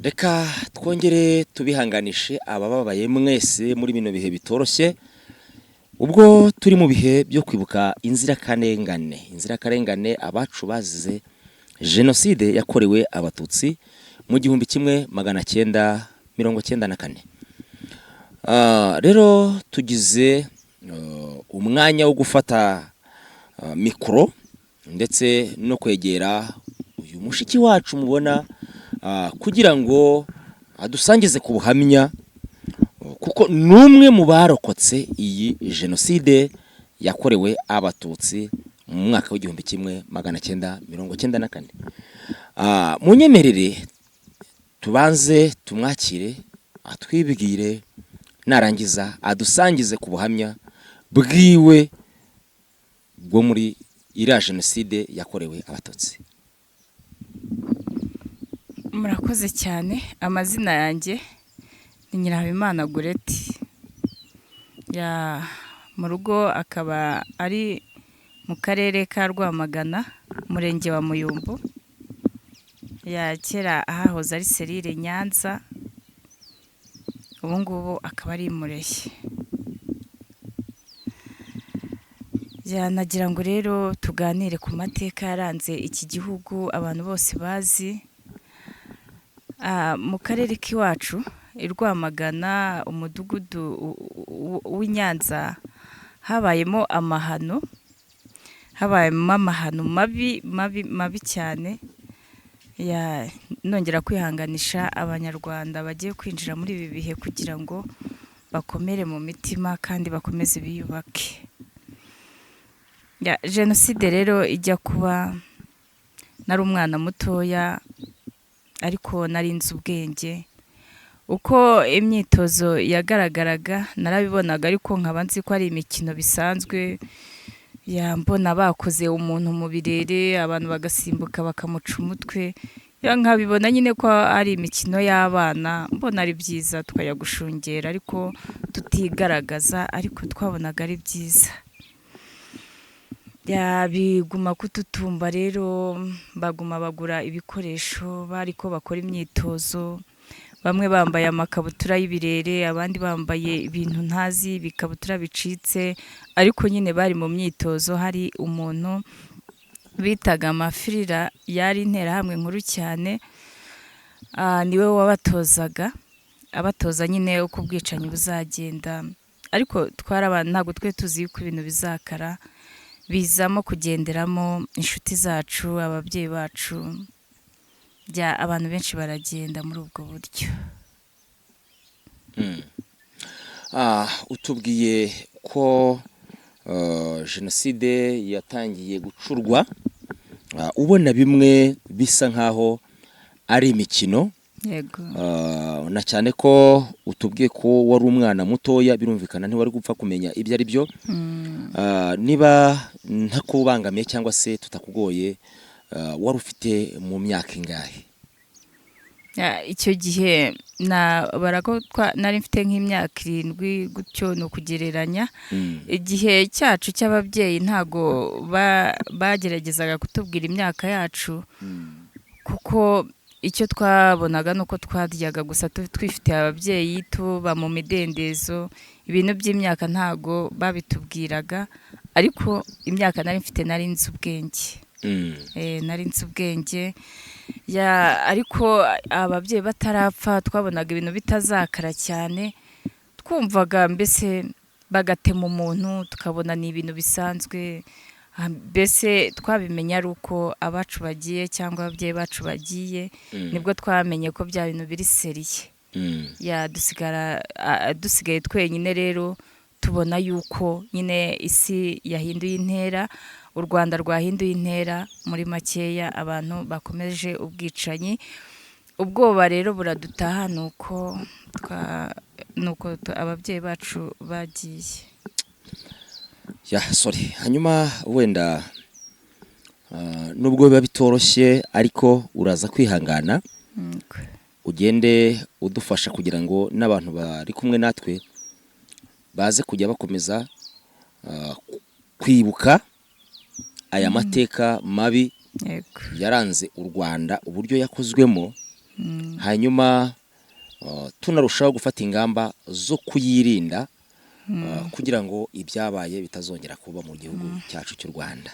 Reka twongere tubihanganishe abababaye mwese muri bino bihe bitoroshye ubwo turi mu bihe byo kwibuka inzirakarengane abacu bazize jenoside yakorewe abatutsi mu 1994. Rero tugize umwanya wo gufata mikoro ndetse no kwegera uyu mushiki wacu mubona kugira ngo adusangize ku buhamya kuko numwe mu barokotse iyi jenoside yakorewe abatutsi mu mwaka w'1994. Munyemerere tubanze tumwakire atwibwire narangiza adusangize ku buhamya bwiwe bwo muri iriya jenoside yakorewe abatutsi. Murakoze cyane. Amazina yanjye ni Nyirahabimana Goreti, mu rugo akaba ari mu karere ka Rwamagana, umurenge wa Muyumbu, kera ahahoze ari Serire Nyanza, ubu ngubu akaba ari Mureshyi. Nagira ngo rero tuganire ku mateka yaranze iki gihugu abantu bose bazi. Mu karere k'iwacu i Rwamagana, umudugudu w'Inyanza, habayemo amahano mabi cyane. Nongera kwihanganisha abanyarwanda bagiye kwinjira muri ibi bihe kugira ngo bakomere mu mitima kandi bakomeze biyubake. Jenoside rero ijya kuba, nari umwana mutoya ariko nari nzi ubwenge. Uko imyitozo yagaragaraga narabibonaga, ariko nkaba nzi ko ari imikino bisanzwe. Mbona bakoze umuntu mu birere, abantu bagasimbuka bakamuca umutwe. Nkabibona nyine ko ari imikino y'abana, mbona ari byiza tukajya gushungera ariko tutigaragaza, ariko twabonaga ari byiza. Biguma kututumba rero, baguma bagura ibikoresho bariko bakora imyitozo, bamwe bambaye amakabutura y'ibirere, abandi bambaye ibintu ntazi, ibikabutura bicitse, ariko nyine bari mu myitozo. Hari umuntu bitaga Mafirira, yari interahamwe nkuru cyane, niwe wabatozaga, abatoza nyine uko ubwicanyi buzagenda, ariko ntabwo twe tuzi ko ibintu bizakara, bizamo kugenderamo inshuti zacu, ababyeyi bacu, abantu benshi baragenda muri ubwo buryo. Utubwiye ko jenoside yatangiye gucurwa, ubona bimwe bisa nkaho ari imikino. Yego. Na cyane ko utubwiye ko wari umwana mutoya, birumvikana ntiwari gupfa kumenya ibyo ari byo. Niba ntakubangamiye cyangwa se tutakugoye, wari ufite mu myaka ingahe? Icyo gihe nari mfite nk'imyaka 7 gutyo, ni ukugereranya. Igihe cyacu cy'ababyeyi ntago bageragezaga kutubwira imyaka yacu, kuko icyo twabonaga nuko twaryaga gusa twifitiye ababyeyi, tuba mu midendezo. Ibintu by'imyaka ntago babitubwiraga, ariko imyaka nari mfite nari nzi ubwenge. Nari nzi ubwenge, ariko ababyeyi batarapfa twabonaga ibintu bitazakara cyane, twumvaga mbese bagatema umuntu tukabona ni ibintu bisanzwe. Mbese twabimenya ari uko abacu bagiye cyangwa ababyeyi bacu bagiye, nibwo twamenye ko bya bintu biri seriye. Dusigaye twenyine rero, tubona yuko nyine isi yahinduye intera, u Rwanda rwahinduye intera. Muri makeya abantu bakomeje ubwicanyi, ubwoba rero buradutaha, nuko ababyeyi bacu bagiye. Hanyuma wenda nubwo biba bitoroshye, ariko uraza kwihangana, ugende udufasha kugira ngo n'abantu bari kumwe natwe baze kujya bakomeza kwibuka aya mateka mabi yaranze u Rwanda, uburyo yakozwemo hanyuma tunarushaho gufata ingamba zo kuyirinda kugira ngo ibyabaye bitazongera kuba mu gihugu cyacu cy'u Rwanda.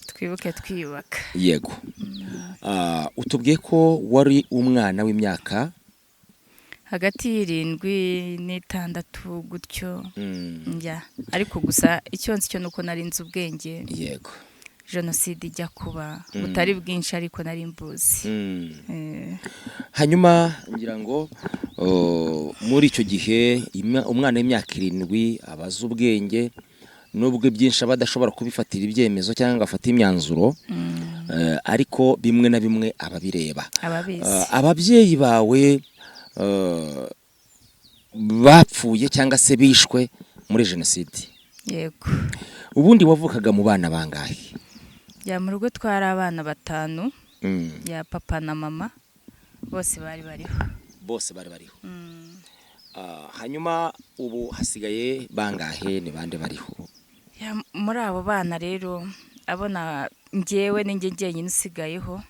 Twibuke twiyubaka. Yego. Utubwiye ko wari umwana w'imyaka hagati y'irindwi n'itandatu gutyo. Ariko gusa icyo nzi cyo nuko nari nzi ubwenge. Yego. Jenoside ijya kuba butari bwinshi ariko nari mbuzi. Hanyuma ngira ngo muri icyo gihe umwana w'imyaka 7 abaza ubwenge nubwo byinshi abadashobora kubifatira ibyemezo cyangwa afata imyanzuro, ariko bimwe na bimwe ababireba. Ababyeyi bawe bapfuye cyangwa se bishwe muri jenoside. Yego. Ubundi wavukaga mu bana bangahe? Ya mu rugo twari abana 5, ya papa na mama bose bari bariho. Hanyuma ubu hasigaye bangahe, ni bande bariho? Ya muri abo bana rero abona njyewe ninjye njyenyine usigayeho.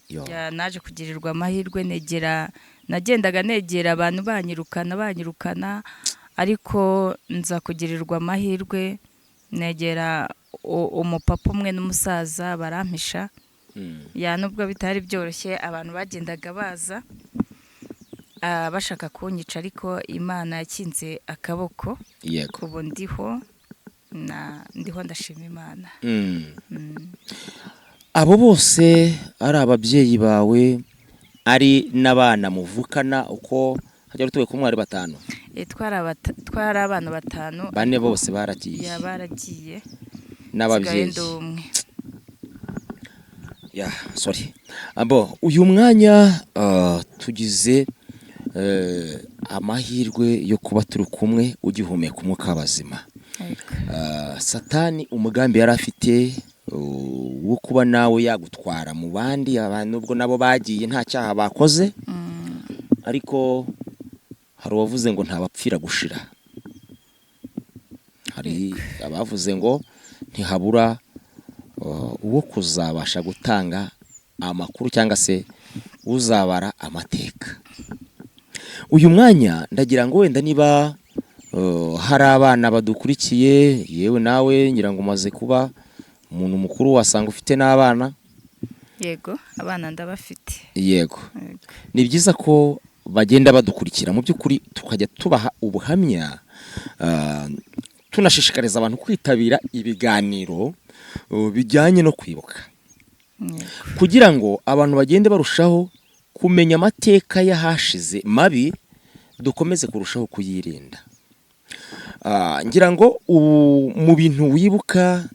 Ya naje kugirirwa amahirwe nagendaga negera abantu banyirukana ariko nza kugirirwa amahirwe negera umupapa umwe n'umusaza barampisha. Ya nubwo bitari byoroshye abantu bagendaga baza bashaka kunyica ariko Imana yakinze akaboko. Yego. Ubu ndiho ndashima Imana. Abo bose ari ababyeyi bawe ari n'abana muvukana uko hajya rutuwe ko mwari 5? Twari abana 5. 4 bose baragiye. Ya baragiye. N'ababyeyi. Ya sorry. Uyu mwanya tugize amahirwe yo kuba turi kumwe ugihumeka umwuka w'abazima. Satani umugambi yari afite wo kuba nawe yagutwara mu bandi abantu ubwo nabo bagiye nta cyaha bakoze, ariko hari uwavuze ngo ntabapfira gushira. Hari abavuze ngo ntihabura uwo kuzabasha gutanga amakuru cyangwa se uzabara amateka. Uyu mwanya ndagira ngo wenda niba hari abana badukurikiye, yewe nawe ngira ngo umaze kuba umuntu mukuru wasanga ufite n'abana. Yego, abana ndabafite. Yego. Ni byiza ko bagenda badukurikira mu by'ukuri tukajya tubaha ubuhamya, tunashishikariza abantu kwitabira ibiganiro bijyanye no kwibuka, kugira ngo abantu bagende barushaho kumenya amateka y'ahashize mabi, dukomeze kurushaho kuyirinda. Ngira ngo mu bintu wibuka,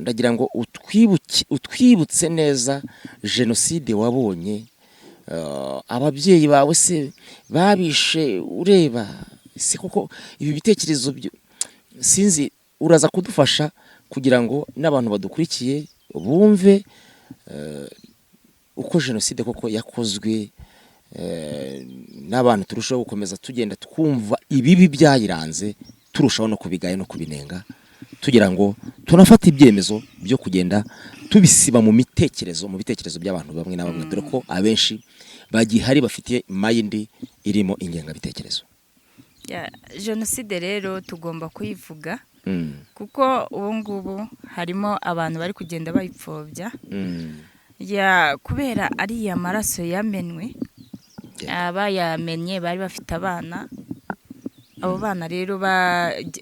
ndagira ngo utwibutse neza jenoside wabonye. Ababyeyi bawe se babishe ureba se koko ibi bitekerezo sinzi, uraza kudufasha kugira ngo n'abantu badukurikiye bumve uko jenoside koko yakozwe, n'abantu turushaho gukomeza tugenda twumva ibibi byayiranze, turushaho no kubigaya no kubinenga, tugira ngo tunafata ibyemezo byo kugenda tubisiba mu bitekerezo by'abantu bamwe na bamwe, dore ko abenshi bagihari bafite mayindi irimo ingengabitekerezo. Jenoside rero tugomba kuyivuga, kuko ubu ngubu harimo abantu bari kugenda bayipfobya, kubera ariya maraso yamenwe, abayamenye bari bafite abana. Abo bana rero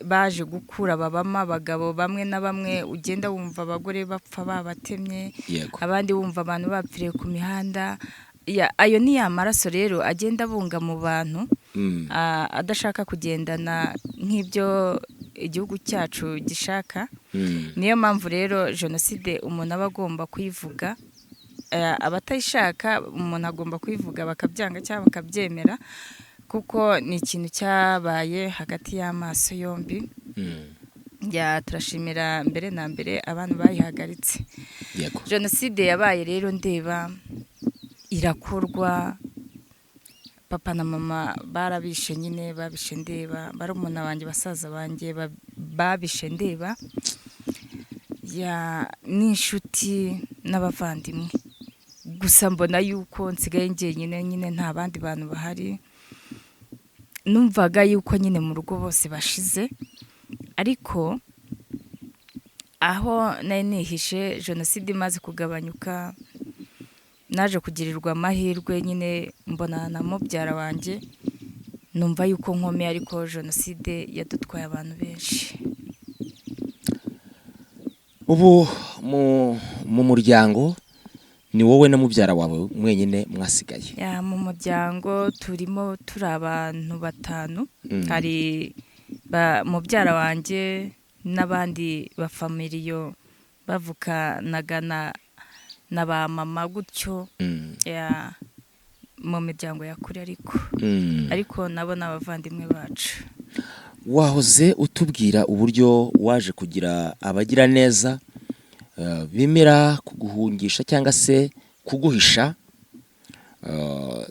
baje gukura babama abagabo bamwe na bamwe, ugenda wumva abagore bapfa babatemye, abandi wumva abantu bapfiriye ku mihanda. Ayo ni ya maraso rero agenda bunga mu bantu, adashaka kugendana nk'ibyo igihugu cyacu gishaka. Niyo mpamvu rero jenoside umuntu aba agomba kuyivuga, abatayishaka umuntu agomba kuyivuga bakabyanga cyangwa bakabyemera, kuko ni ikintu cyabaye hagati y'amaso yombi. Turashimira mbere na mbere abantu bayihagaritse. Jenoside yabaye rero ndeba irakorwa, papa na mama barabishe nyine, babishe ndeba, barumuna banjye basaza banjye babishe ndeba, n'inshuti n'abavandimwe gusa mbona yuko nsigaye njyenyine nyine nta bandi bantu bahari, numvaga yuko nyine mu rugo bose bashize, ariko aho nari nihishe jenoside imaze kugabanyuka naje kugirirwa amahirwe nyine mbona na mubyara wanjye, numva yuko nkomeye, ariko jenoside yadutwaye abantu benshi. ubu mu muryango ni wowe na mubyara wawe mwenyine mwasigaye? Mu muryango turi abantu 5. Hari mubyara wanjye n'abandi bafamiliyo bavukanaga na ba mama gutyo, mu miryango ya kure, ariko nabo n'abavandimwe bacu. Wahoze utubwira uburyo waje kugira abagira neza bemera kuguhungisha cyangwa se kuguhisha.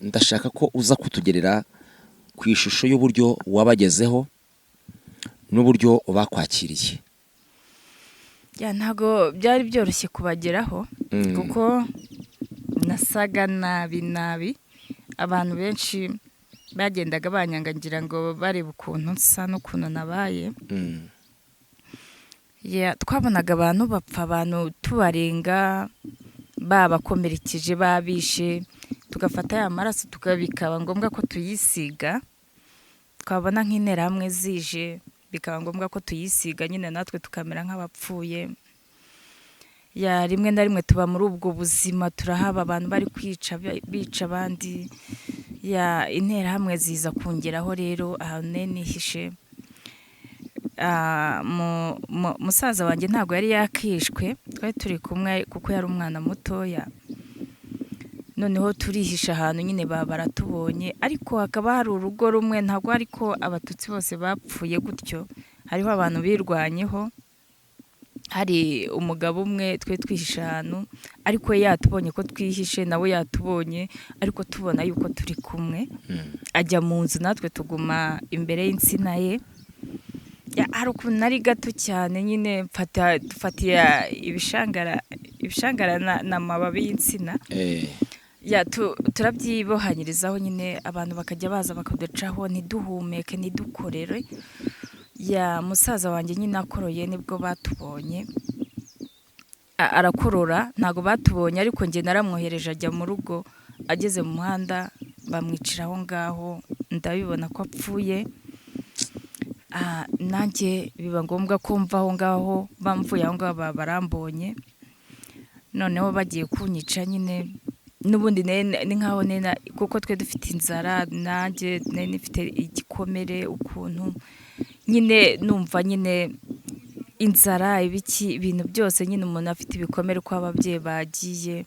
Ndashaka ko uza kutugerera ku ishusho y'uburyo wabagezeho n'uburyo bakwakiriye. Ntago byari byoroshye kubageraho, kuko nasaga nabi. Abantu benshi bagendaga banyangangira ngo bareba ukuntu nsa n'ukuntu nabaye. Twabonaga abantu bapfa, abantu tubarenga, babakomerekeje, babishe, tugafata ya maraso bikaba ngombwa ko tuyisiga. Twabona nk'interahamwe zije bikaba ngombwa ko tuyisiga, nyine natwe tukamera nk'abapfuye. Rimwe na rimwe tuba muri ubwo buzima, turahaba abantu bari bica abandi. Interahamwe ziza kungeraho rero ahantu nari nihishe. Musaza wanjye ntabwo yari yakishwe, twari turi kumwe kuko yari umwana mutoya. Noneho turihisha ahantu nyine baratubonye, ariko hakaba hari urugo rumwe, ntabwo ariko abatutsi bose bapfuye gutyo, hariho abantu birwanyeho. Hari umugabo umwe twe twihisha ahantu, ariko yatubonye ko twihishe, nawe yatubonye, ariko tubona yuko turi kumwe, ajya mu nzu, natwe tuguma imbere y'insina ye. Hari ukuntu nari gato cyane nyine, dufatiye ibishangara n'amababi y'insina. Turabyibohanyirizaho nyine, abantu bakajya baza bakaducaho, ntiduhumeke, ntidukorere. Musaza wanjye nyine akoroye nibwo batubonye, arakorora, ntabwo batubonye, ariko njye naramwohereje ajya mu rugo. Ageze mu muhanda bamwicira aho ngaho, ndabibona ko apfuye. Nanjye biba ngombwa ko mva aho ngaho, bamvuye aho ngaho barambonye. Noneho bagiye kunyica nyine, n'ubundi ni nkaho kuko twe dufite inzara, nanjye nifite igikomere ukuntu nyine, numva nyine inzara, ibintu byose nyine, umuntu afite ibikomere ko ababyeyi bagiye.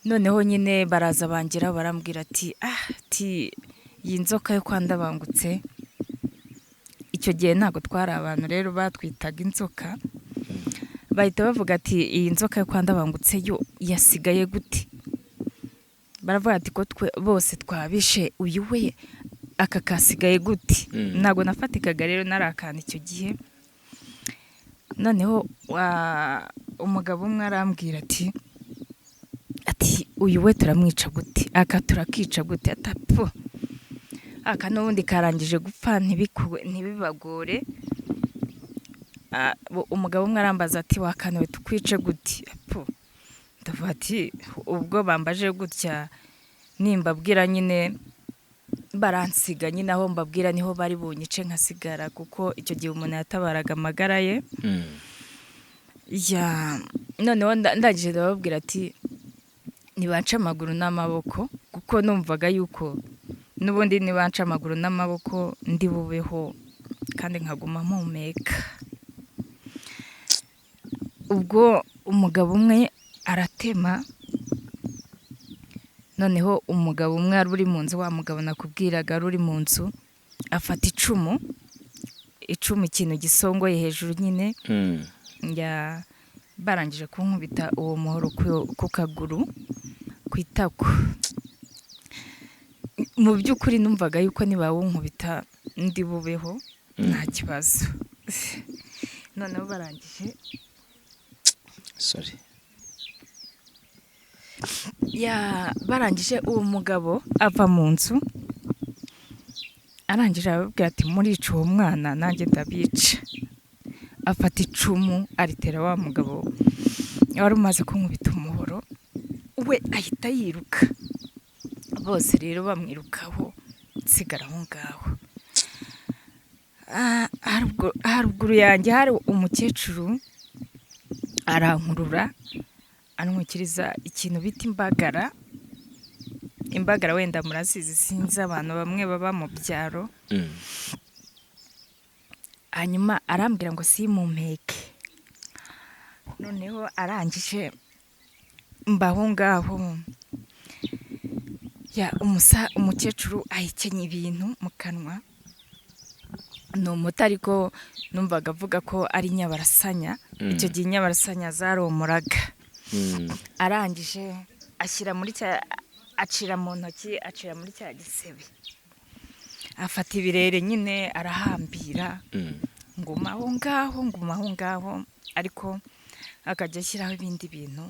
Noneho nyine baraza bangira, barambwira ati iyi nzoka yo kwa Ndabangutse. Icyo gihe ntabwo twari abantu rero, batwitaga inzoka. Bahita bavuga ati iyi nzoka yo kwa Ndabangutse yo yasigaye gute? Baravuga ati ko bose twabishe, uyu we aka kasigaye gute? Ntabwo nafatikaga rero, narakana icyo gihe. Noneho umugabo umwe arambwira ati uyu we turamwica gute, aka turakica gute? Atapfu, aka n'ubundi karangije gupfa, ntibibagore. Umugabo umwe arambaza ati wakanawe tukwice gute? Ndavuga ati ubwo bambaje gutya, nimbabwira nyine baransiga, nyine aho mbabwira niho bari bunyice nkasigara, kuko icyo gihe umuntu yatabaraga amagara ye. Noneho ndangije ndababwira ati nibanca amaguru n'amaboko, kuko numvaga yuko n'ubundi nibanca amaguru n'amaboko ndi bubeho kandi nkaguma mpumeka. Ubwo umugabo umwe aratema, noneho umugabo umwe ari uri mu nzu, wa mugabo nakubwiraga ari uri mu nzu, afata icumu, ikintu gisongoye hejuru nyine. Barangije kunkubita uwo muhoro ku kaguru, ku itako. Mu by'ukuri numvaga yuko nibawunkubita ndi bubeho nta kibazo. Noneho barangije barangije uwo mugabo ava mu nzu, arangije arababwira ati murica uwo mwana nanjye ndabica. Afata icumu aritera wa mugabo wari umaze kunkubita umuhoro, we ahita yiruka. Bose rero bamwirukaho, nsigara aho ngaho. Haruguru yanjye hari umukecuru arankurura anwikiriza ikintu bita imbagara. Imbagara wenda murazizi, sinzi abantu bamwe baba mu byaro. Hanyuma arambwira ngo simumpeke. Noneho arangije mbaho ngaho, umukecuru ahikenye ibintu mu kanwa. Ni umuti ariko numvaga avuga ko ari inyabarasanya. Icyo gihe inyabarasanya zaromoraga. Arangije ashyira muri acira mu ntoki, acira muri cya gisebe. Afata ibirere nyine arahambira. Nguma aho ngaho, ariko akajya ashyiraho ibindi bintu,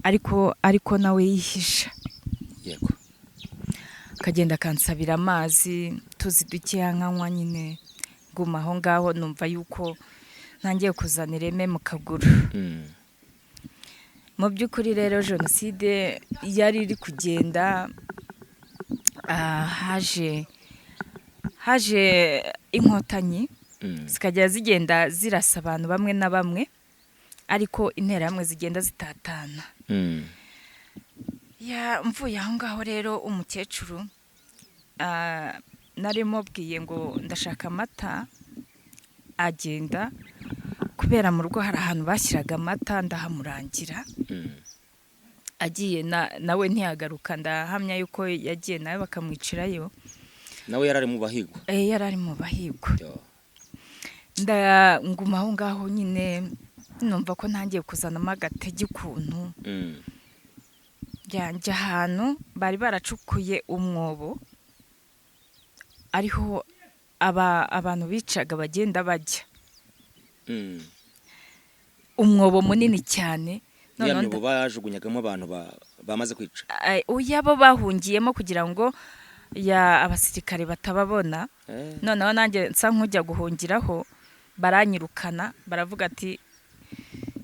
ariko nawe yihisha. Yego. Akagenda akansabira amazi, tuzi dukeya nkanywa nyine. Nguma aho ngaho numva yuko ntangiye kuzana ireme mu kaguru. Mu by'ukuri rero jenoside yari iri kugenda, haje inkotanyi zikajya zigenda zirasa abantu bamwe na bamwe, ariko interahamwe zigenda zitatana. Mvuye aho ngaho rero umukecuru nari mubwiye ngo ndashaka amata, agenda kubera mu rugo hari ahantu bashyiraga amata, ndahamurangira. Agiye nawe ntiyagaruka, ndahamya yuko yagiye nawe bakamwicirayo. Nawe yarari mu bahigwa? Yarari mu bahigwa. Nguma aho ngaho nyine, numva ko ntangiye kuzanamo agatege ukuntu. Njya ahantu bari baracukuye umwobo, ariho abantu bicaga bagenda bajya. Umwobo munini cyane. None bajugunyagamo abantu bamaze kwica? Bo bahungiyemo kugira ngo abasirikare batababona. Noneho nanjye nsa nk'ujya guhungiraho, baranyirukana, baravuga ati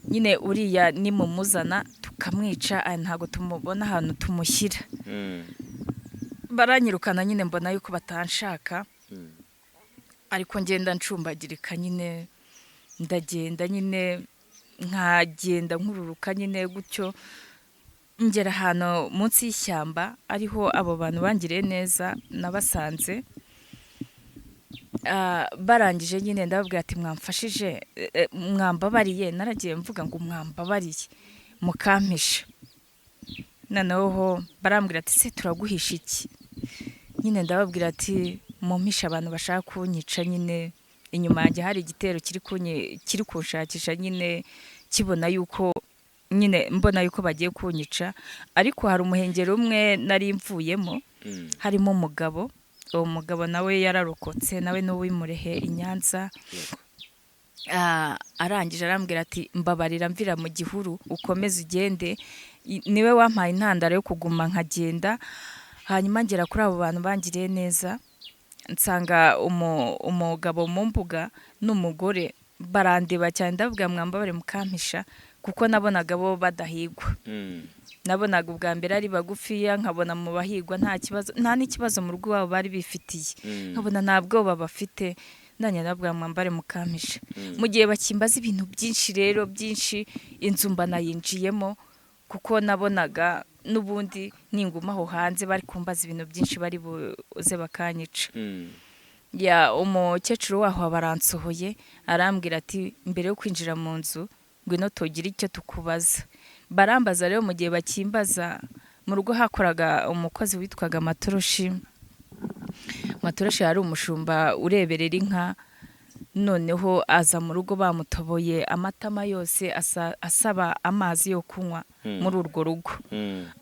nyine uriya nimumuzana tukamwica, ntabwo tumubona ahantu tumushyira. Baranyirukana nyine, mbona yuko batanshaka, ariko ngenda ncumbagirika nyine, ndagenda nyine, nkagenda nkururuka nyine gutyo. Ngera ahantu munsi y'ishyamba, ariho abo bantu bangiriye neza nabasanze. Barangije nyine ndababwira ati mwamfashije, mwambabariye. Naragiye mvuga ngo mwambabariye mukampisha. Noneho barambwira ati se turaguhisha iki? Nyine ndababwira ati mumpisha abantu bashaka kunyica. Nyine inyuma yanjye hari igitero kiri kunshakisha, nyine kibona yuko nyine mbona yuko bagiye kunyica. Ariko hari umuhengero umwe nari mvuyemo, harimo umugabo. Uwo mugabo nawe yararokotse, nawe n'uwimurehe i Nyanza. Arangije arambwira ati mbabarira, mvira mu gihuru ukomeze ugende. Niwe wampaye intandaro yo kuguma nkagenda. Hanyuma ngera kuri abo bantu bangiriye neza, nsanga umugabo mu mbuga n'umugore barandeba cyane. Ndavuga mwambabare mukampisha, kuko nabonaga bo badahigwa. Nabonaga ubwa mbere ari bagufiya, nkabona mu bahigwa nta n'ikibazo mu rugo wabo bari bifitiye. Nkabona nta bwoba bafite. Nanjye ndavuga mwambare mukampisha. Mu gihe bakimbaza ibintu byinshi rero byinshi, inzu mba nayinjiyemo, kuko nabonaga n'ubundi ninguma aho hanze bari kumbaza ibintu byinshi bari buze bakanyica. Umukecuru waho baransohoye, arambwira ati mbere yo kwinjira mu nzu ngwino tugire icyo tukubaza. Barambaza rero, mu gihe bakimbaza, mu rugo hakoraga umukozi witwaga Matoroshi. Matoroshi yari umushumba ureberera inka. Noneho aza mu rugo bamutoboye amatama yose, asaba amazi yo kunywa muri urwo rugo.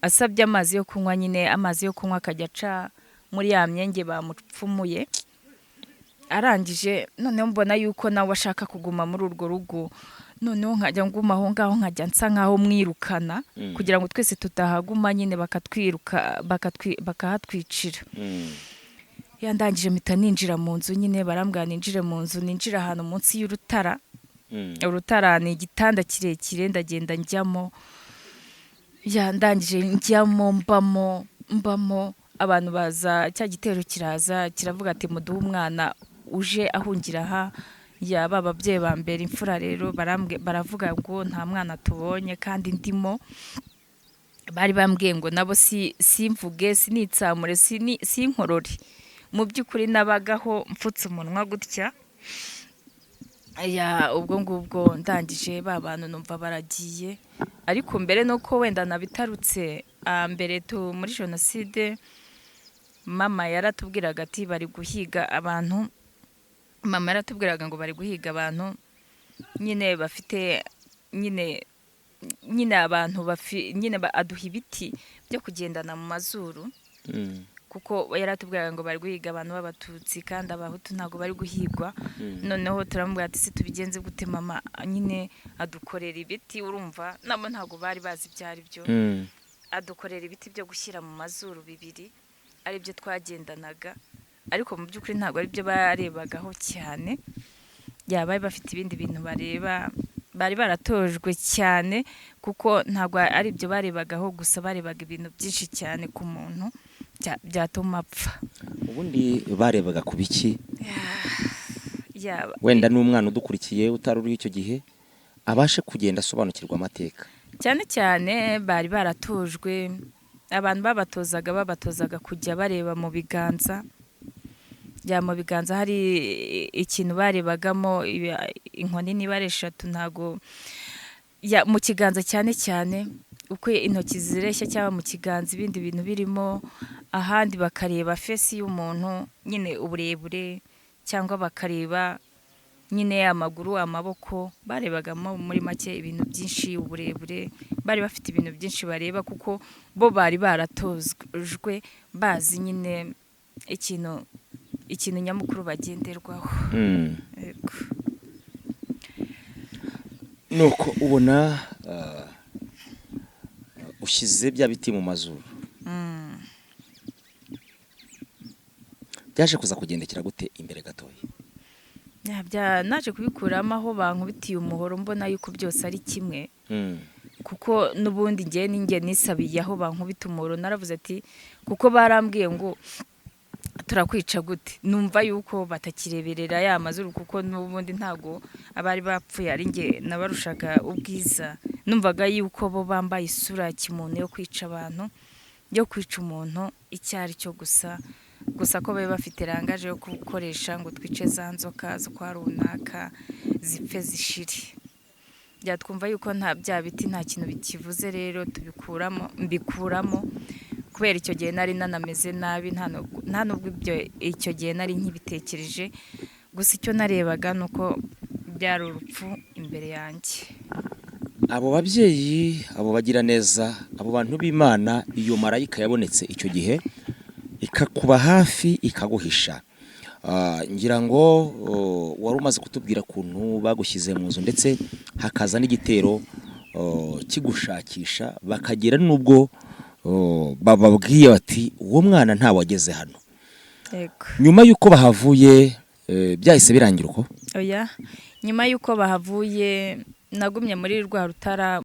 Asabye amazi yo kunywa, nyine amazi yo kunywa akajya aca muri ya myenge bamupfumuye. Arangije noneho mbona yuko nawe ashaka kuguma muri urwo rugo. noneho nkajya nguma aho ngaho nkajya nsa nkaho mwirukana kugira ngo twese tutahaguma nyine bakahatwicira. Yandangije mpita ninjira mu nzu nyine barambwira ninjire mu nzu, ninjira ahantu munsi y'urutara. Urutara ni igitanda kirekire, ndagenda njyamo, yandangije njyamo mbamo abantu baza, cya gitero kiraza kiravuga ati muduhe umwana uje ahungira aha. Yaba ababyeyi ba mbere imfura rero baravuga ngo nta mwana tubonye kandi ndimo. Bari bambwiye ngo nabo simvuge sinitsamure sinkorore. Mu by'ukuri nabagaho mfutse umunwa gutya. Ubwo ngubwo ndangije ba bantu numva baragiye, ariko mbere nuko wenda nabitarutse mbere muri jenoside mama yaratubwiraga ati bari guhiga abantu. Mama yaratubwiraga ngo bari guhiga abantu nyine bafite nyine abantu nyine aduha ibiti byo kugendana mu mazuru. Kuko yaratubwiraga ngo bari guhiga abantu b'abatutsi kandi abahutu ntago bari guhigwa. Noneho turamubwira ati tubigenze gute mama, nyine adukorera ibiti, urumva nabo ntago bari bazi byari byo. Adukorera ibiti byo gushyira mu mazuru bibiri, ari byo twagendanaga, ariko mu by'ukuri ntago ari byo barebagaho cyane. Bari bafite ibindi bintu bareba, bari baratojwe cyane kuko ntago ari byo barebagaho gusa, barebaga ibintu byinshi cyane ku muntu byatuma apfa. Ubundi barebaga ku biki? Wenda n'umwana udukurikiye utari uri icyo gihe abashe kugenda asobanukirwa amateka. Cyane cyane bari baratojwe, abantu babatozaga kujya bareba mu biganza. Mu biganza hari ikintu barebagamo, inkoni niba ari 3 ntago mu kiganza cyane cyane uko intoki zireshya cyangwa mu kiganza ibindi bintu birimo. Ahandi bakareba fesi y'umuntu nyine uburebure, cyangwa bakareba nyine amaguru, amaboko. Barebagamo muri make ibintu byinshi, uburebure. Bari bafite ibintu byinshi bareba kuko bo bari baratozwe bazi nyine ikintu nyamukuru bagenderwaho. Nuko ubona ushyize bya biti mu mazuru. Byaje kuza kugendekera gute imbere gatoya? Naje kubikuramo aho bankubitiye umuhoro, mbona yuko byose ari kimwe. Kuko n'ubundi ninjye nisabiye aho bankubita umuhoro. Naravuze ati kuko barambwiye ngo turakwica gute, numva yuko batakireberera ya mazuru kuko n'ubundi ntago abari bapfuye ari njye nabarushaga ubwiza. Numvaga yuko bo bambaye isura kimuntu yo kwica abantu, yo kwica umuntu icyari cyo gusa ko babe bafite rangaje yo gukoresha ngo twice za nzoka zo kwa runaka zipfe zishire. Byatwumva yuko nta bya biti nta kintu bikivuze, rero mbikuramo kubera icyo gihe nari nanameze nabi, nta nubwo icyo gihe nari nkibitekereje. Gusa icyo narebaga nuko byari urupfu imbere yanjye. Abo babyeyi, abo bagira neza, abo bantu b'Imana, iyo marayika yabonetse icyo gihe ikakuba hafi ikaguhisha. Ngira ngo wari umaze kutubwira kuntu bagushyize mu nzu ndetse hakaza n'igitero kigushakisha, bakagera nubwo bababwiye bati uwo mwana nta wageze hano. Nyuma yuko bahavuye byahise birangira uko? Oya, nyuma yuko bahavuye nagumye muri rwa rutara